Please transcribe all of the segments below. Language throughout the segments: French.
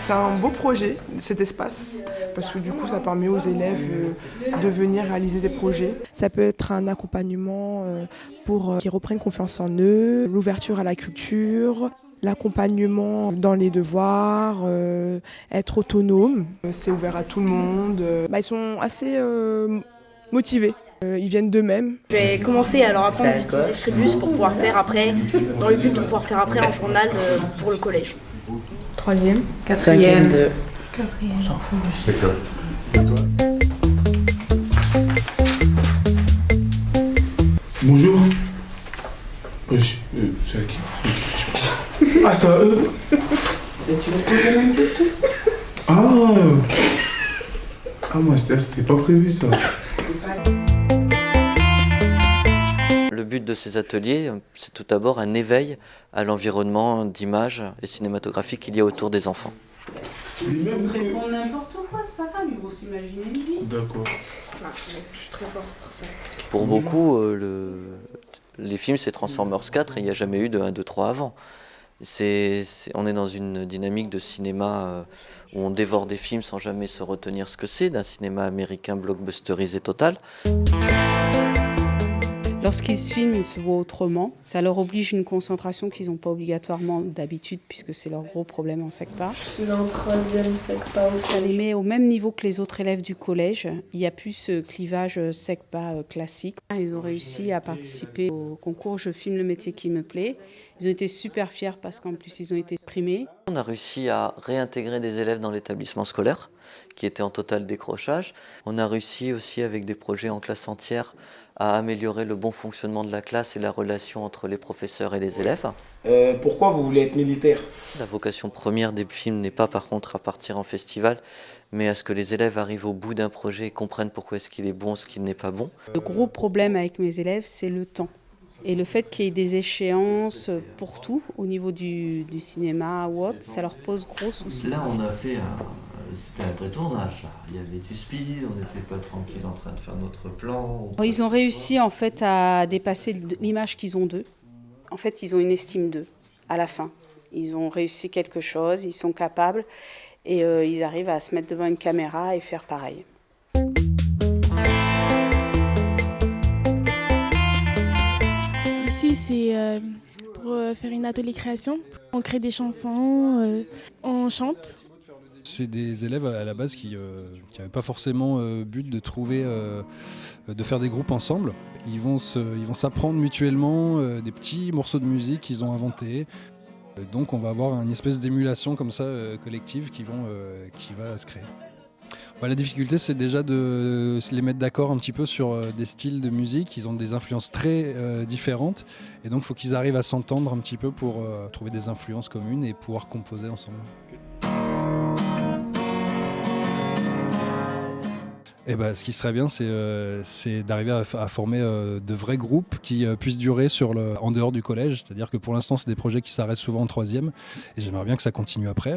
C'est un beau projet, cet espace, parce que du coup, ça permet aux élèves de venir réaliser des projets. Ça peut être un accompagnement pour qu'ils reprennent confiance en eux, l'ouverture à la culture, l'accompagnement dans les devoirs, être autonome. C'est ouvert à tout le monde. Ils sont assez motivés. Ils viennent d'eux-mêmes. Je vais commencer à leur apprendre d'utiliser Scribus pour pouvoir faire après, dans le but de pouvoir faire après en journal pour le collège. Troisième, Cinquième, deux. quatrième. D'accord. Bonjour. C'est à qui? Ah, ça eux. Tu veux poser la même question? Ah, moi, c'était pas prévu ça. Le but de ces ateliers, c'est tout d'abord un éveil à l'environnement d'image et cinématographique qu'il y a autour des enfants. Répond n'importe quoi, c'est pas grave, ils vont s'imaginer une vie. D'accord. Je suis très fort pour ça. Pour beaucoup, les films c'est Transformers 4 et il n'y a jamais eu de 1, 2, 3 avant. On est dans une dynamique de cinéma où on dévore des films sans jamais se retenir ce que c'est, d'un cinéma américain blockbusterisé total. Lorsqu'ils se filment, ils se voient autrement. Ça leur oblige une concentration qu'ils n'ont pas obligatoirement d'habitude, puisque c'est leur gros problème en SECPA. Je suis en troisième SECPA aussi. Ça les met au même niveau que les autres élèves du collège. Il n'y a plus ce clivage SECPA classique. Ils ont réussi à participer au concours Je filme le métier qui me plaît. Ils ont été super fiers parce qu'en plus, ils ont été primés. On a réussi à réintégrer des élèves dans l'établissement scolaire qui étaient en total décrochage. On a réussi aussi avec des projets en classe entière à améliorer le bon fonctionnement de la classe et la relation entre les professeurs et les élèves. Pourquoi vous voulez être militaire? La vocation première des films n'est pas par contre à partir en festival, mais à ce que les élèves arrivent au bout d'un projet et comprennent pourquoi est-ce qu'il est bon, ce qu'il n'est pas bon. Le gros problème avec mes élèves, c'est le temps. Et le fait qu'il y ait des échéances pour tout, au niveau du cinéma ou autre, ça leur pose gros soucis. Là, on a fait c'était un vrai tournage. Là. Il y avait du speed, on n'était pas tranquille en train de faire notre plan. Ils ont réussi en fait à dépasser l'image qu'ils ont d'eux. En fait, ils ont une estime d'eux à la fin. Ils ont réussi quelque chose, ils sont capables et ils arrivent à se mettre devant une caméra et faire pareil. Ici, c'est pour faire une atelier création. On crée des chansons, on chante. C'est des élèves à la base qui n'avaient pas forcément but de trouver, de faire des groupes ensemble. Ils vont s'apprendre mutuellement des petits morceaux de musique qu'ils ont inventés. Donc on va avoir une espèce d'émulation comme ça collective qui va se créer. La difficulté, c'est déjà de se les mettre d'accord un petit peu sur des styles de musique. Ils ont des influences très différentes et donc il faut qu'ils arrivent à s'entendre un petit peu pour trouver des influences communes et pouvoir composer ensemble. Et ce qui serait bien, c'est d'arriver à former de vrais groupes qui puissent durer en dehors du collège. C'est-à-dire que pour l'instant, c'est des projets qui s'arrêtent souvent en troisième. Et j'aimerais bien que ça continue après.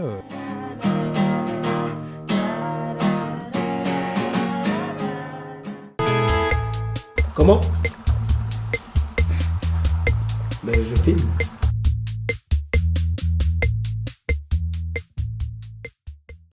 Comment? Je filme.